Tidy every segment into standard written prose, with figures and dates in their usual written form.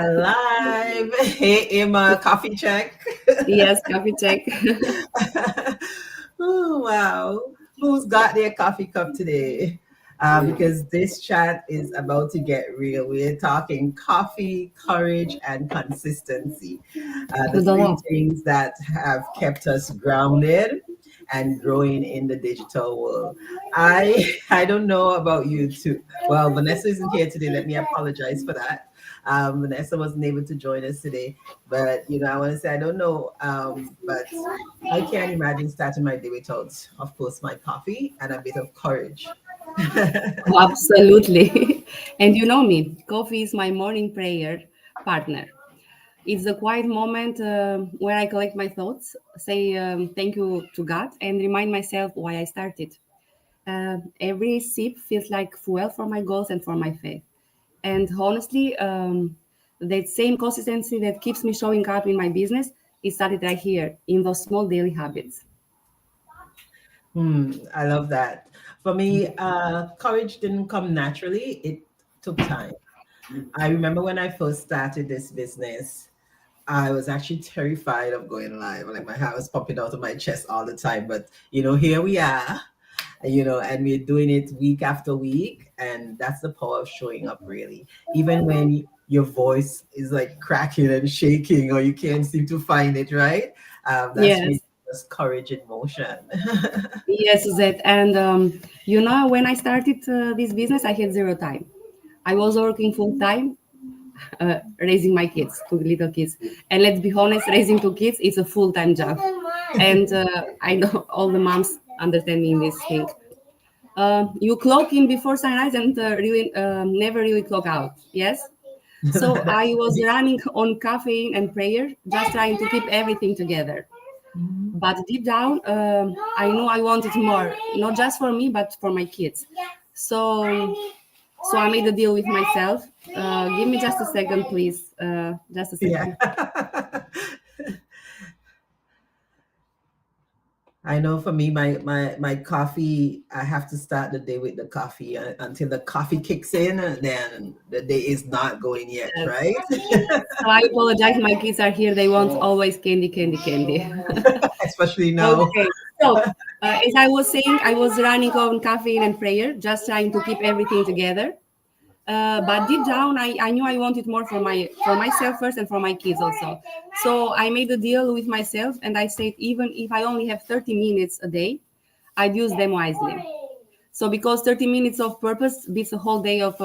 are live. Hey, Emma, coffee check. Yes, coffee check. Oh, wow. Who's got their coffee cup today? Because this chat is about to get real. We're talking coffee, courage, and consistency. The three Wow. things that have kept us grounded and growing in the digital world. I don't know about you too. Well, Vanessa isn't here today. Let me apologize for that. Vanessa wasn't able to join us today, but I want to say I don't know, but I can't imagine starting my day without, of course, my coffee and a bit of courage. Absolutely. And you know me, coffee is my morning prayer partner. It's a quiet moment where I collect my thoughts, say thank you to God, and remind myself why I started. Every sip feels like fuel for my goals and for my faith. And honestly, that same consistency that keeps me showing up in my business is started right here in those small daily habits. I love that. For me, courage didn't come naturally. It took time. I remember when I first started this business, I was actually terrified of going live. Like my heart was popping out of my chest all the time. But here we are, and we're doing it week after week. And that's the power of showing up, really. Even when your voice is like cracking and shaking, or you can't seem to find it, right? That's Yes. really just courage in motion. Yes, Suzette. And when I started this business, I had zero time. I was working full time, raising my kids, two little kids. And let's be honest, raising two kids is a full time job. And I know all the moms understand me in this thing. You clock in before sunrise and really never really clock out. Yes. So I was running on caffeine and prayer, just trying to keep everything together. Mhm. But deep down, I knew I wanted more, not just for me, but for my kids. So, so I made a deal with myself. Give me just a second, please. Just a Yeah. second. I know for me, my coffee, I have to start the day with the coffee until the coffee kicks in, and then the day is not going yet, Yes. right? So I apologize. My kids are here. They want always candy, candy, candy. Especially now. Okay. So, as I was saying, I was running on caffeine and prayer, just trying to keep everything together. But deep down, I knew I wanted more for myself first and for my kids also. So I made a deal with myself, and I said even if I only have 30 minutes a day, I'd use them wisely. So because 30 minutes of purpose beats a whole day of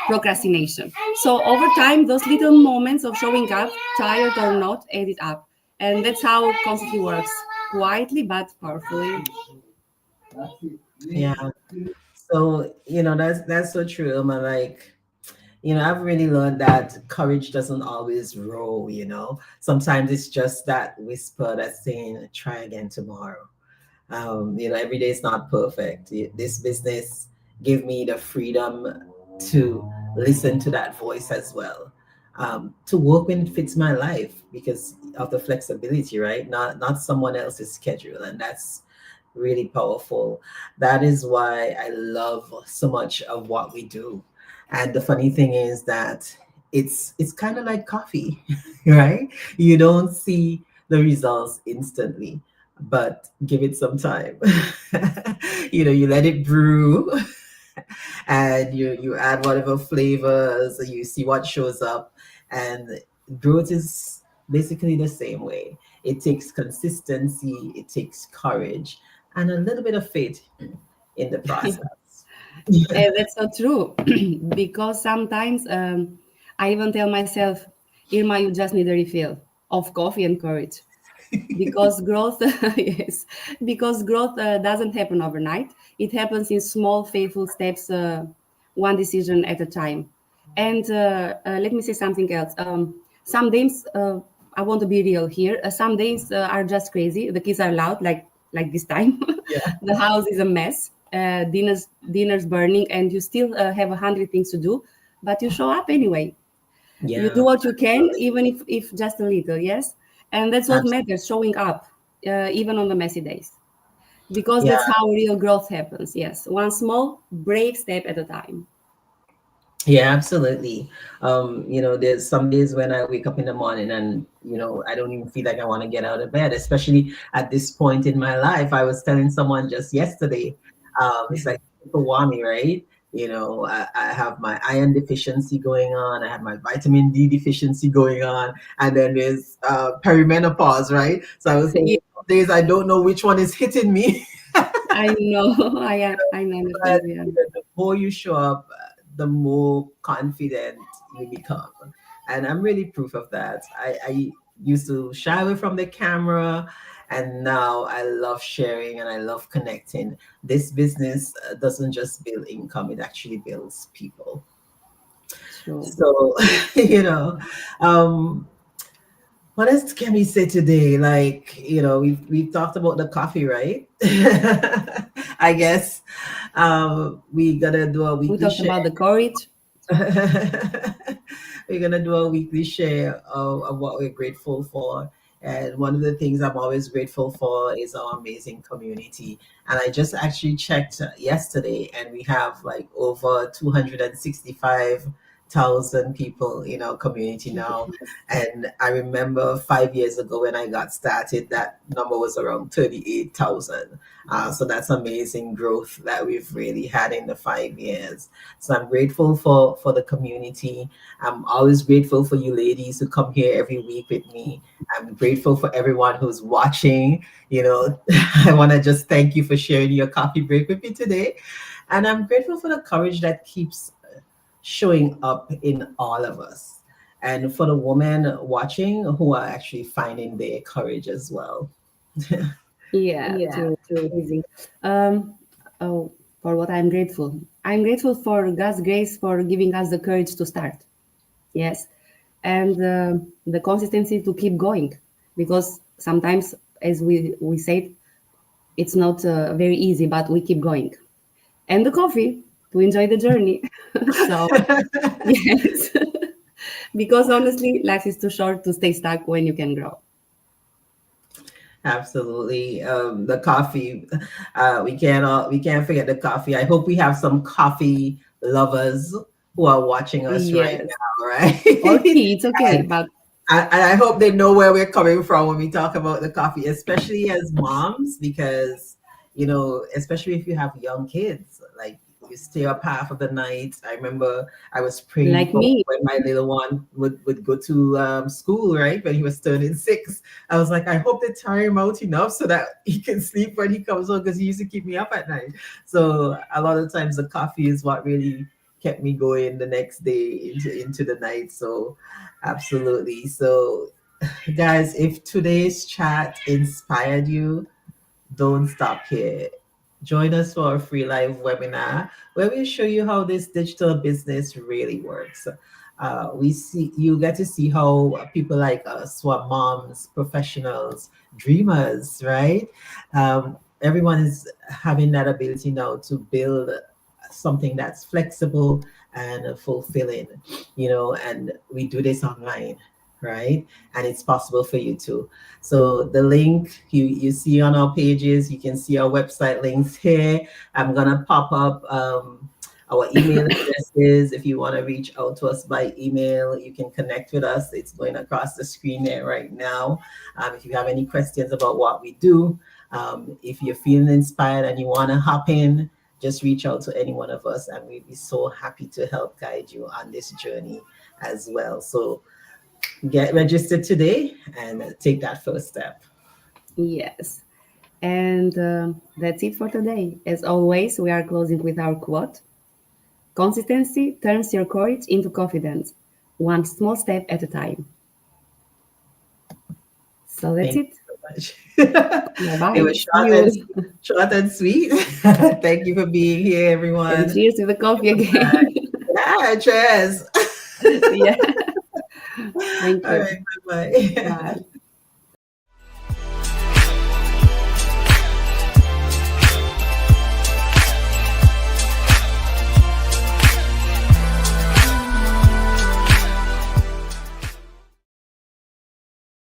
procrastination. So over time, those little moments of showing up, tired or not, add it up, and that's how constantly works, quietly but powerfully. Yeah. So, that's so true, Emma. Like, I've really learned that courage doesn't always roll. Sometimes it's just that whisper that's saying, try again tomorrow. Every day is not perfect. This business gave me the freedom to listen to that voice as well, to work when it fits my life because of the flexibility, right? Not someone else's schedule, and that's really powerful. That is why I love so much of what we do. And the funny thing is that it's kind of like coffee, right? You don't see the results instantly, but give it some time. You let it brew, and you add whatever flavors, you see what shows up, and growth is basically the same way. It takes consistency, it takes courage, and a little bit of faith in the process. That's not true because sometimes I even tell myself, Irma, you just need a refill of coffee and courage because growth, yes, because growth doesn't happen overnight. It happens in small, faithful steps, one decision at a time. And let me say something else. Some days, I want to be real here. Some days are just crazy. The kids are loud, like this time. Yeah. The house is a mess. Dinner's burning, and you still have 100 things to do, but you show up anyway. You do Yeah, what you can, even if just a little, yes. And that's what absolutely. matters, showing up, even on the messy days, because Yeah, that's how real growth happens. Yes, one small brave step at a time. Yeah, absolutely. There's some days when I wake up in the morning and, I don't even feel like I want to get out of bed, especially at this point in my life. I was telling someone just yesterday, it's like people want me, right? I have my iron deficiency going on, I have my vitamin D deficiency going on, and then there's perimenopause, right? So I was saying, Yeah, some days I don't know which one is hitting me. I know. I But understand. Yeah. the more you show up, the more confident you become. And I'm really proof of that. I used to shy away from the camera, and now I love sharing and I love connecting. This business doesn't just build income, it actually builds people. Sure. So, you know, um, what else can we say today? Like, we've talked about the coffee, right? I guess we gotta do a We weekly talked share. about the courage. We're gonna do a weekly share of what we're grateful for. And one of the things I'm always grateful for is our amazing community. And I just actually checked yesterday, and we have like over 265,000 people in our community now. And I remember 5 years ago when I got started, that number was around 38,000. So that's amazing growth that we've really had in the 5 years. So I'm grateful for the community. I'm always grateful for you ladies who come here every week with me. I'm grateful for everyone who's watching. I want to just thank you for sharing your coffee break with me today. And I'm grateful for the courage that keeps showing up in all of us. And for the women watching who are actually finding their courage as well. Yeah, too easy. Um, oh, for what I'm grateful. I'm grateful for God's grace for giving us the courage to start. Yes, and the consistency to keep going, because sometimes, as we said, it's not very easy, but we keep going. And the coffee to enjoy the journey. So yes, because honestly, life is too short to stay stuck when you can grow. Absolutely. The coffee. We can't forget the coffee. I hope we have some coffee lovers who are watching us right Yes, now, right? or tea, it's okay, and, but and I hope they know where we're coming from when we talk about the coffee, especially as moms, because especially if you have young kids, like you stay up half of the night. I remember I was praying like for me, when my little one would go to school, right? When he was turning 6. I was like, I hope they tire him out enough so that he can sleep when he comes home, because he used to keep me up at night. So a lot of times the coffee is what really kept me going the next day into the night. So absolutely. So guys, if today's chat inspired you, don't stop here. Join us for a free live webinar where we show you how this digital business really works. We see you get to see how people like us, who are moms, professionals, dreamers, right? Everyone is having that ability now to build something that's flexible and fulfilling, and we do this online, right? And it's possible for you too. So the link you see on our pages, you can see our website links here. I'm gonna pop up our email addresses. If you want to reach out to us by email, you can connect with us. It's going across the screen there right now. If you have any questions about what we do, if you're feeling inspired and you want to hop in, just reach out to any one of us, and we'd be so happy to help guide you on this journey as well. So get registered today and take that first step. yes. And that's it for today. As always, we are closing with our quote: consistency turns your courage into confidence, one small step at a time. So that's Thank it. you so much. Bye It bye. was See you. short and sweet. Thank you for being here, And everyone. cheers to the coffee again. Yeah, cheers. Yeah. Thank All you. right, bye bye. Bye.